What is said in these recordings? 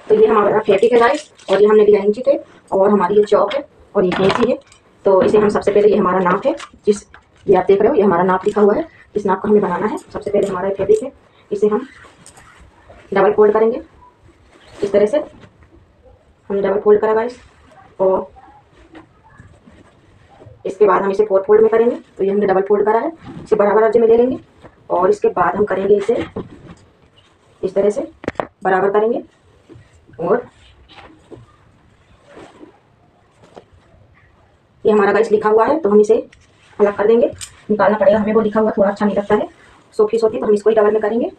तो ये हमारा फैब्रिक है गाइस, और ये हमने लिया इंची टेप, और हमारी ये चौक है, और ये कैंची है। तो इसे हम सबसे पहले, ये हमारा नाप है, जिस ये आप देख रहे हो ये हमारा नाप लिखा हुआ है, इस नाप का हमें बनाना है। सबसे पहले हमारा फैब्रिक है, इसे हम डबल फोल्ड करेंगे। इस तरह से हमने डबल फोल्ड करा गाइस, और इसके बाद हम इसे 4 फोल्ड में करेंगे। तो ये हमने डबल फोल्ड करा है, इसे बराबर अर्ज में ले लेंगे, और इसके बाद हम करेंगे इसे इस तरह से बराबर करेंगे, और ये हमारा गाइस लिखा हुआ है, तो हम इसे अलग कर देंगे, निकालना पड़ेगा हमें, वो लिखा हुआ थोड़ा अच्छा नहीं लगता है, सोफी सोफी, तो हम इसको ही डबल में करेंगे।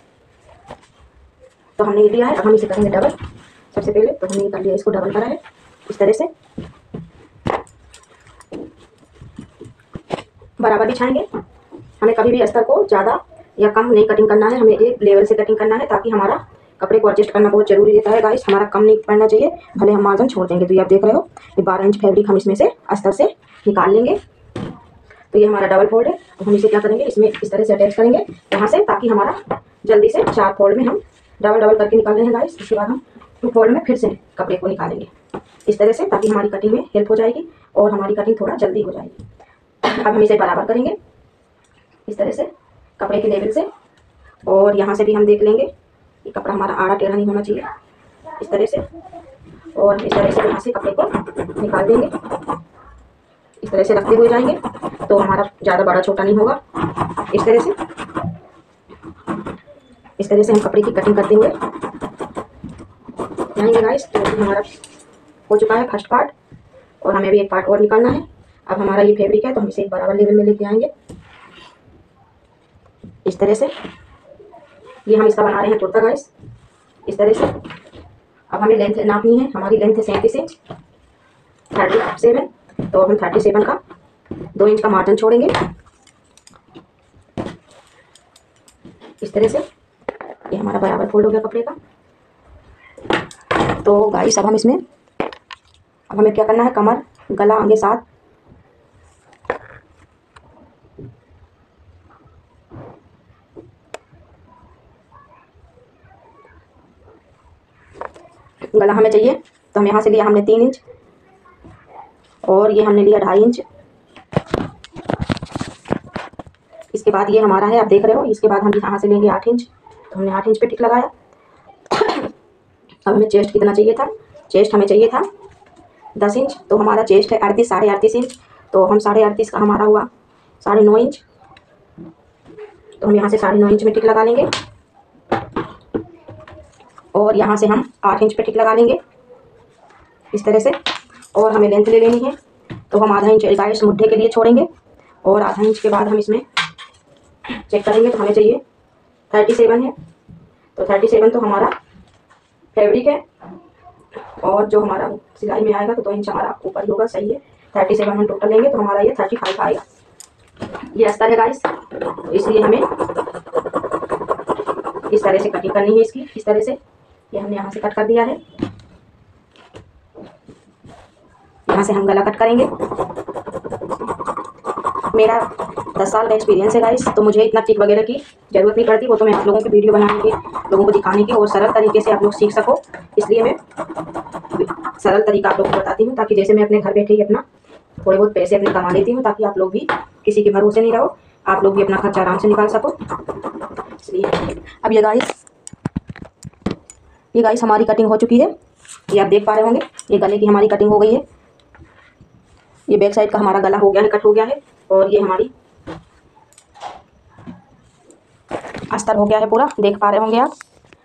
तो हमने ये लिया है, अब हम इसे करेंगे डबल। सबसे पहले तो हमने ये कर लिया, इसको डबल करा है इस तरह से, बराबर बिछाएंगे। हमें कभी भी अस्तर को ज़्यादा या कम नहीं कटिंग करना है, हमें एक लेवल से कटिंग करना है, ताकि हमारा कपड़े को एडजस्ट करना बहुत जरूरी रहता है गाइस। हमारा कम नहीं पड़ना चाहिए, भले हम मार्जिन छोड़ देंगे। तो ये आप देख रहे हो, ये 12 इंच फैब्रिक हम इसमें से अस्तर से निकाल लेंगे। तो ये हमारा डबल फोल्ड है, तो हम इसे क्या करेंगे, इसमें इस तरह से अटैच करेंगे यहाँ से, ताकि हमारा जल्दी से 4 फोल्ड में हम डबल डबल करके निकाल रहे हैं गाइस। इसके बाद हम 2 फोल्ड में फिर से कपड़े को निकालेंगे इस तरह से, ताकि हमारी कटिंग में हेल्प हो जाएगी और हमारी कटिंग थोड़ा जल्दी हो जाएगी। अब हम इसे बराबर करेंगे इस तरह से कपड़े के लेवल से, और यहाँ से भी हम देख लेंगे कि कपड़ा हमारा आड़ा टेढ़ा नहीं होना चाहिए इस तरह से, और इस तरह से यहाँ से कपड़े को निकाल देंगे, इस तरह से रखते हुए जाएंगे, तो हमारा ज़्यादा बड़ा छोटा नहीं होगा। इस तरह से हम कपड़े की कटिंग करते हुए जाएंगे गाइस। तो हमारा हो चुका है फर्स्ट पार्ट, और हमें भी एक पार्ट और निकालना है। अब हमारा ये फैब्रिक है, तो हम इसे एक बराबर लेवल में लेके आएंगे इस तरह से। ये हम इसका बना रहे हैं कुर्ता गाइस इस तरह से। अब हमें लेंथ नापनी है, हमारी लेंथ है 37 इंच 37, तो हम 37 का 2 इंच का मार्जिन छोड़ेंगे इस तरह से। ये हमारा बराबर फोल्ड हो गया कपड़े का। तो गाइस अब हमें क्या करना है, कमर गला आगे साथ, गला हमें चाहिए, तो हम यहाँ से लिया हमने 3 इंच, और ये हमने लिया 2.5 इंच। इसके बाद ये हमारा है, आप देख रहे हो। इसके बाद हम यहाँ से लेंगे 8 इंच, तो हमने 8 इंच पे टिक लगाया। अब हमें चेस्ट कितना चाहिए था, चेस्ट हमें चाहिए था 10 इंच, तो हमारा चेस्ट है 38 इंच, तो हम 38.5 का हमारा हुआ 9.5 इंच, तो हम यहाँ से 9.5 इंच में टिक लगा लेंगे, और यहाँ से हम 8 इंच पे टिक लगा लेंगे इस तरह से। और हमें लेंथ ले लेनी है, तो हम आधा इंच गाइस मुट्ठे के लिए छोड़ेंगे, और आधा इंच के बाद हम इसमें चेक करेंगे, तो हमें चाहिए 37 है, तो 37 तो हमारा फैब्रिक है, और जो हमारा सिलाई में आएगा तो 2 इंच हमारा ऊपर ही होगा, सही है। 37 हम टोटल लेंगे, तो हमारा ये 35 आएगा। ये अस्तर है गाइस, तो इसलिए हमें इस तरह से कटिंग करनी है इसकी, इस तरह से। ये हमने यहाँ से कट कर दिया है, यहाँ से हम गला कट करेंगे। मेरा 10 साल का एक्सपीरियंस है गाइस, तो मुझे इतना टिक वगैरह की ज़रूरत नहीं पड़ती। वो तो मैं आप लोगों की वीडियो बनाने की, लोगों को दिखाने की, और सरल तरीके से आप लोग सीख सको, इसलिए मैं सरल तरीका आप लोगों को बताती हूँ, ताकि जैसे मैं अपने घर बैठे ही अपना थोड़े बहुत पैसे अपने कमा लेती हूँ, ताकि आप लोग भी किसी के भरोसे नहीं रहो, आप लोग भी अपना खर्चा आराम से निकाल सको, इसलिए। अब ये गाइस हमारी कटिंग हो चुकी है, ये आप देख पा रहे होंगे। ये गले की हमारी कटिंग हो गई है, ये बैक साइड का हमारा गला हो गया है, कट हो गया है, और ये हमारी अस्तर हो गया है पूरा, देख पा रहे होंगे आप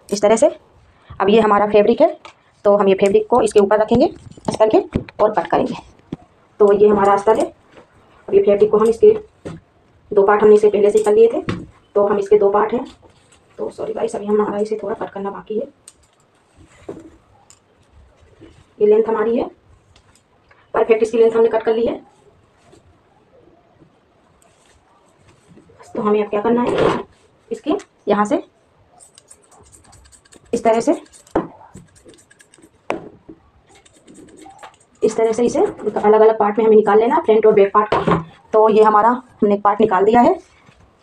इस तरह से। अब ये हमारा फैब्रिक है, तो हम ये फैब्रिक को इसके ऊपर रखेंगे अस्तर के, और कट करेंगे। तो ये हमारा अस्तर है। अब ये फैब्रिक को हम इसके 2 पार्ट हमने इसे पहले से कर लिए थे, तो हम इसके 2 पार्ट हैं, तो सॉरी गाइस अभी हमारा इसे थोड़ा कट करना बाकी है। ये लेंथ हमारी है परफेक्ट, इसकी लेंथ हमने कट कर ली है। तो हमें अब क्या करना है, इसके यहाँ से इस तरह से इसे अलग अलग पार्ट में हमें निकाल लेना, फ्रंट और बैक पार्ट का। तो ये हमारा हमने एक पार्ट निकाल दिया है,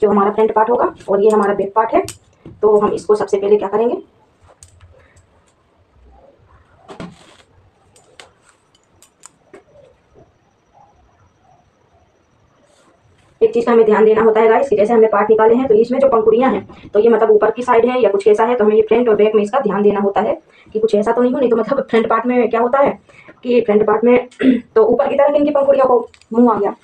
जो हमारा फ्रंट पार्ट होगा, और ये हमारा बैक पार्ट है। तो हम इसको सबसे पहले क्या करेंगे, एक चीज़ का हमें ध्यान देना होता है गाइस कि जैसे हमने पार्ट निकाले हैं तो इसमें जो पंखुड़ियाँ हैं तो ये मतलब ऊपर की साइड है या कुछ ऐसा है, तो हमें ये फ्रंट और बैक में इसका ध्यान देना होता है कि कुछ ऐसा तो नहीं हो। नहीं तो मतलब फ्रंट पार्ट में क्या होता है कि फ्रंट पार्ट में तो ऊपर की तरफ इनकी पंखुड़ियों को मुँह आ गया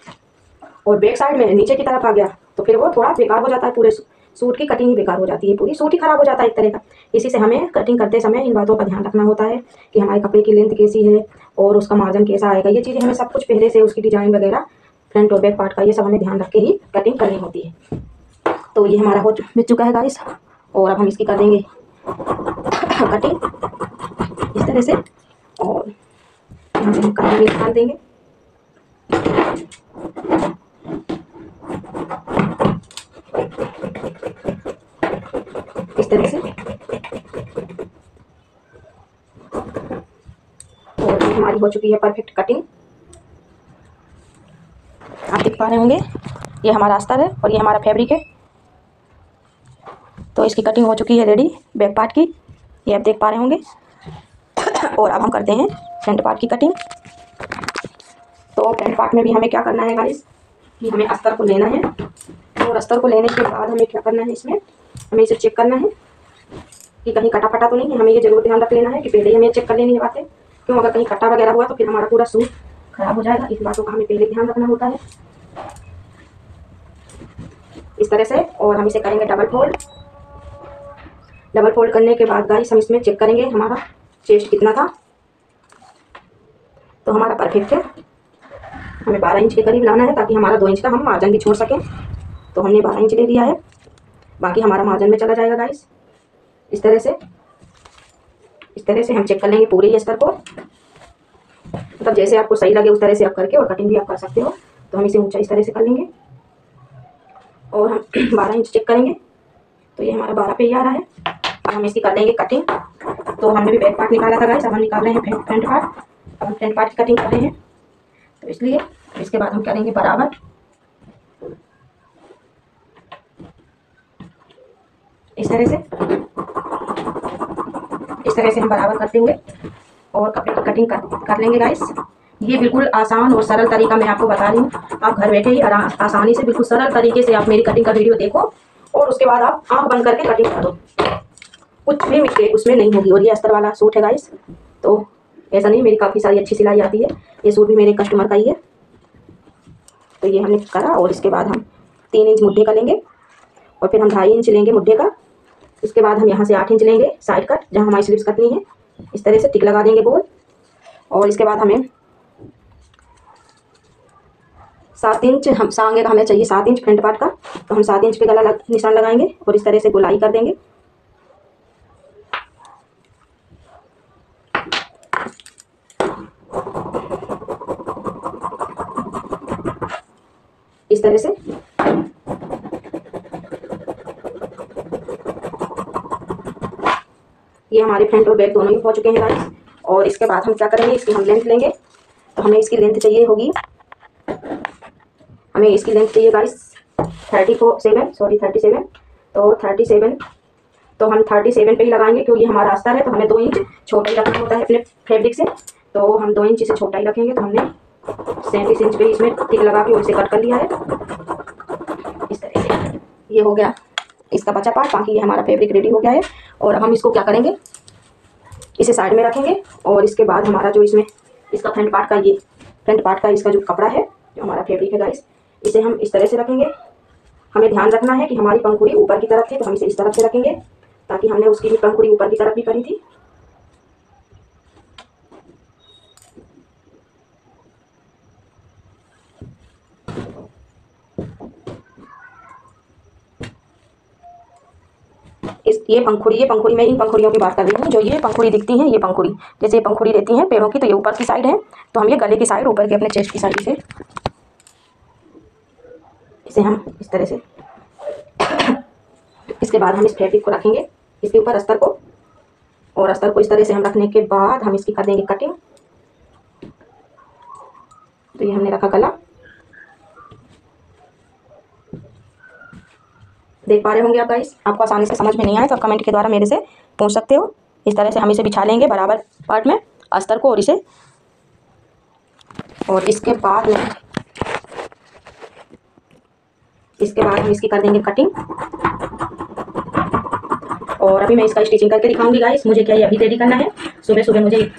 और बैक साइड में नीचे की तरफ आ गया, तो फिर वो थोड़ा बेकार हो जाता है, पूरे सूट की कटिंग ही बेकार हो जाती है, पूरी सूट ही खराब हो जाता है एक तरह का। इसी से हमें कटिंग करते समय इन बातों का ध्यान रखना होता है कि हमारे कपड़े की लेंथ कैसी है और उसका मार्जिन कैसा आएगा। ये चीज़ें हमें सब कुछ पहले से उसकी डिजाइन वगैरह फ्रंट और बैक पार्ट का ये सब हमें ध्यान रख के ही कटिंग करनी होती है। तो ये हमारा हो चुका है गाइस, और अब हम इसकी कर देंगे कटिंग इस तरह से, और यहाँ से हम कटिंग निकाल देंगे। इस तरह से, और हमारी हो चुकी है परफेक्ट कटिंग। आप देख पा रहे होंगे ये हमारा अस्तर है और ये हमारा फैब्रिक है। तो इसकी कटिंग हो चुकी है रेडी बैक पार्ट की, ये आप देख पा रहे होंगे। और अब हम करते हैं फ्रंट पार्ट की कटिंग। तो फ्रंट पार्ट में भी हमें क्या करना है गाइस कि हमें अस्तर को लेना है, और अस्तर को लेने के बाद हमें क्या करना है, इसमें हमें इसे चेक करना है कि कहीं कटा फटा तो नहीं है। हमें ये जरूर ध्यान रख लेना है कि पहले ही हमें चेक कर लेनी है बातें, क्यों अगर कहीं कटा वगैरह हुआ तो फिर हमारा पूरा सूट खराब हो जाएगा। इस बातों का हमें पहले ध्यान रखना होता है इस तरह से। और हम इसे करेंगे डबल फोल्ड। डबल फोल्ड करने के बाद गाइस हम इसमें चेक करेंगे हमारा चेस्ट कितना था। तो हमारा परफेक्ट है, हमें 12 इंच के करीब लाना है ताकि हमारा 2 इंच का हम मार्जिन भी छोड़ सकें। तो हमने 12 इंच ले लिया है, बाकी हमारा मार्जिन में चला जाएगा गाइस। इस तरह से हम चेक कर लेंगे पूरे अस्तर को, मतलब जैसे आपको सही लगे उस तरह से आप करके और कटिंग भी आप कर सकते हो। तो हम इसे ऊंचा इस तरह से कर लेंगे और हम 12 इंच चेक करेंगे। तो ये हमारा 12 पे ही आ रहा है। अब हम इसकी कर लेंगे कटिंग। तो हमने भी बैक पार्ट निकाला था गाइस, अब हम निकाल रहे हैं फ्रंट पार्ट। अब हम फ्रंट पार्ट की कटिंग कर रहे हैं, तो इसलिए इसके बाद हम करेंगे बराबर। इस तरह से हम बराबर करते हुए और कपड़े की कटिंग कर लेंगे गाइस। ये बिल्कुल आसान और सरल तरीका मैं आपको बता रही हूँ। आप घर बैठे ही आसानी से बिल्कुल सरल तरीके से आप मेरी कटिंग का वीडियो देखो और उसके बाद आप आंख बंद करके कटिंग कर दो, कुछ भी मिस्टेक उसमें नहीं होगी। और ये अस्तर वाला सूट है गाइस, तो ऐसा नहीं, मेरी काफ़ी सारी अच्छी सिलाई आती है। ये सूट भी मेरे कस्टमर का ही है। तो ये हमने करा और इसके बाद हम 3 इंच मुड्ढे का लेंगे और फिर हम 2.5 इंच लेंगे मुड्ढे का। उसके बाद हम यहाँ से 8 इंच लेंगे साइड कट, जहाँ हमारी स्लीव्स कटनी है। इस तरह से टिक लगा देंगे गोल, और इसके बाद हमें 7 इंच हम आगे का हमें चाहिए 7 इंच फ्रंट पार्ट का। तो हम 7 इंच पे गला निशान लगाएंगे और इस तरह से गोलाई कर देंगे। इस तरह से ये हमारे फ्रंट और बैक दोनों ही हो चुके हैं गाइस। और इसके बाद हम क्या करेंगे, इसकी हम लेंथ लेंगे। तो हमें इसकी लेंथ चाहिए होगी, हमें इसकी लेंथ चाहिए गाइस 37। तो 37, तो हम 37 पे ही लगाएंगे क्योंकि हमारा अस्तर है। तो हमें 2 इंच छोटा ही रखना होता है अपने फैब्रिक से। तो हम 2 इंच से छोटा ही रखेंगे। तो हमने 37 इंच पे इसमें टिक लगा के उसे कट कर लिया है इस तरह से। ये हो गया इसका बचा पार्ट, बाकी ये हमारा फैब्रिक रेडी हो गया है। और अब हम इसको क्या करेंगे, इसे साइड में रखेंगे और इसके बाद हमारा जो इसमें इसका फ्रंट पार्ट का इसका जो कपड़ा है, जो हमारा फैब्रिक है गाइस, इसे हम इस तरह से रखेंगे। हमें ध्यान रखना है कि हमारी पंखुड़ी ऊपर की तरफ थी, तो हम इसे इस तरफ से रखेंगे ताकि हमने उसकी भी पंखुड़ी ऊपर की तरफ भी करी थी। ये पंखुड़ी मैं इन पंखुड़ियों की बात कर रही हूँ जो ये पंखुड़ी दिखती हैं। ये पंखुड़ी जैसे ये पंखुड़ी रहती हैं पैरों की, तो ये ऊपर की साइड है। तो हम ये गले की साइड ऊपर के अपने चेस्ट की साइड से इसे हम इस तरह से इसके बाद हम इस फैब्रिक को रखेंगे इसके ऊपर अस्तर को, और अस्तर को इस तरह से हम रखने के बाद हम इसकी कर देंगे कटिंग। तो ये हमने रखा गला, देख पा रहे होंगे आप गाइस। आपको आसानी से समझ में नहीं आए तो आप कमेंट के द्वारा मेरे से पूछ सकते हो। इस तरह से हम इसे बिछा लेंगे बराबर पार्ट में अस्तर को, और इसके बाद में इसके बाद हम इसकी कर देंगे कटिंग। और अभी मैं इसका स्टिचिंग करके दिखाऊंगी गाइस। मुझे क्या ये अभी रेडी करना है, सुबह सुबह मुझे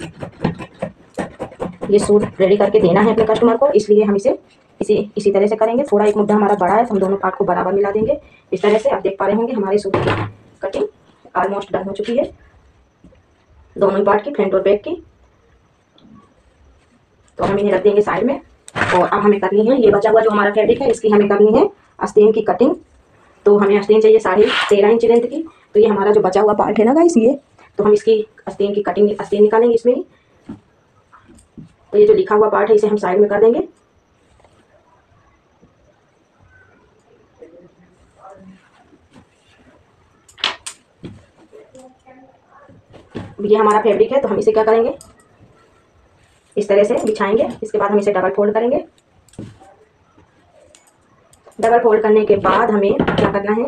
ये सूट रेडी करके देना है अपने कस्टमर को, इसलिए हम इसे इसी तरह से करेंगे। थोड़ा एक मुद्दा हमारा बड़ा है तो हम दोनों पार्ट को बराबर मिला देंगे। इस तरह से आप देख पा रहे होंगे हमारे सूट की कटिंग ऑलमोस्ट डन हो चुकी है, दोनों ही पार्ट की, फ्रंट और बैक की। तो हम इन्हें रख देंगे साइड में। और अब हमें करनी है ये बचा हुआ जो हमारा फैब्रिक है, इसकी हमें करनी है आस्तीन की कटिंग। तो हमें आस्तीन चाहिए 13.5 इंच लेंथ की। तो ये हमारा जो बचा हुआ पार्ट है ना गाइस, ये तो हम इसकी आस्तीन की कटिंग, आस्तीन निकालेंगे इसमें ही। तो ये जो लिखा हुआ पार्ट है इसे हम साइड में कर देंगे। ये हमारा फैब्रिक है तो हम इसे क्या करेंगे, इस तरह से बिछाएंगे। इसके बाद हम इसे डबल फोल्ड करेंगे। डबल फोल्ड करने के बाद हमें क्या करना है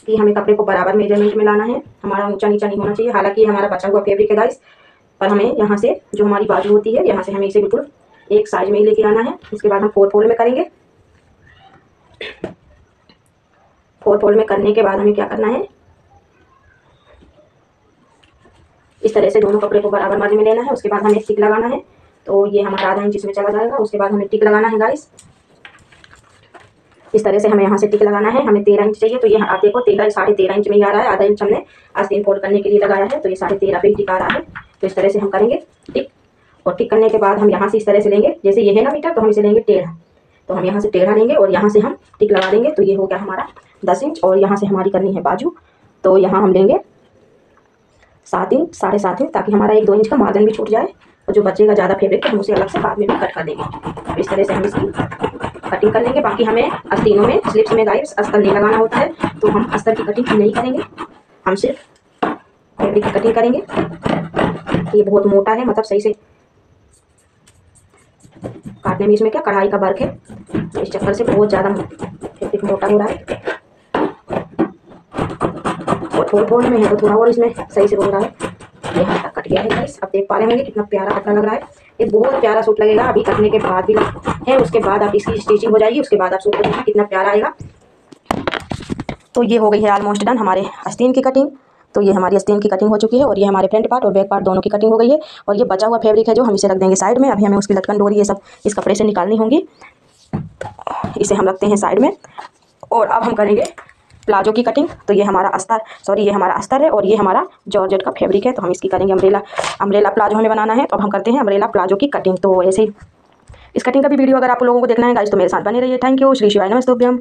कि हमें कपड़े को बराबर मेजरमेंट में लाना है। हमारा ऊंचा नीचा नहीं होना चाहिए। हालांकि हमारा बचा हुआ फैब्रिक है गाइस, पर हमें यहाँ से जो हमारी बाजू होती है, यहाँ से हमें इसे बिल्कुल एक साइज में ही लेके आना है। इसके बाद हम 4 फोल्ड में करेंगे। 4 फोल्ड में करने के बाद हमें क्या करना है, इस तरह से दोनों कपड़े को बराबर बाजू में लेना है। उसके बाद हमें टिक लगाना है। तो ये हमारा आधा इंच इसमें चला जाएगा। उसके बाद हमें टिक लगाना है गाइस। इस तरह से हमें यहाँ से टिक लगाना है। हमें 13 इंच चाहिए, तो ये आप देखो 13.5 इंच में ही आ रहा है। आधा इंच हमने आस्तीन फोल्ड करने के लिए लगाया है, तो ये 13.5 पे टिक आ रहा है। तो इस तरह से हम करेंगे टिक। और टिक करने के बाद हम यहाँ से इस तरह से लेंगे, जैसे ये है ना मीटर, तो हम इसे लेंगे टेढ़ा। तो हम यहाँ से टेढ़ा लेंगे और यहाँ से हम टिक लगा देंगे। तो ये हो गया हमारा 10 इंच। और यहाँ से हमारी करनी है बाजू, तो यहाँ हम लेंगे 7 इंच, 7.5 इंच, ताकि हमारा 1-2 इंच का मार्जिन भी छूट जाए। और जो बचेगा ज़्यादा फैब्रिक हम उसे अलग से बाद में भी कट कर देंगे। तो इस तरह से हम इसकी कटिंग कर लेंगे। बाकी हमें आस्तीनों में, स्लिप्स में गाइस अस्तर नहीं लगाना होता है, तो हम अस्तर की कटिंग नहीं करेंगे, हम सिर्फ फैब्रिक की कटिंग करेंगे। ये बहुत मोटा है, मतलब सही से काटने में इसमें क्या कढ़ाई का वर्क है, तो इस चक्कर से बहुत ज़्यादा फैब्रिक मोटा हो रहा है। और 4 फोल्ड में है तो थोड़ा और इसमें सही से हो रहा है। ये यहाँ तक कट गया है गाइस। अब देख पा रहे होंगे कितना प्यारा कपड़ा लग रहा है। ये बहुत प्यारा सूट लगेगा। अभी कटने के बाद भी है, उसके बाद आप इसकी स्टिचिंग हो जाएगी, उसके बाद आप सूट को देखना कितना प्यारा आएगा। तो ये हो गई है ऑलमोस्ट डन हमारे आस्तीन की कटिंग। तो ये हमारी आस्तीन की कटिंग हो चुकी है। और ये हमारे फ्रंट पार्ट और बैक पार्ट दोनों की कटिंग हो गई है। और ये बचा हुआ फैब्रिक है जो हम इसे रख देंगे साइड में। अभी हमें उसकी लटकन डोरी ये सब इस कपड़े से निकालनी होंगी, इसे हम रखते हैं साइड में। और अब हम करेंगे प्लाजो की कटिंग। तो ये हमारा ये हमारा अस्तर है और ये हमारा जॉर्जेट का फैब्रिक है। तो हम इसकी करेंगे अम्ब्रेला प्लाजो हमें बनाना है, तो अब हम करते हैं अम्ब्रेला प्लाजो की कटिंग। तो ऐसे ही इस कटिंग का भी वीडियो अगर आप लोगों को देखना है गाइस तो मेरे साथ बने रहिए। Thank you. श्री शिवाय नमस्तुभ्यम।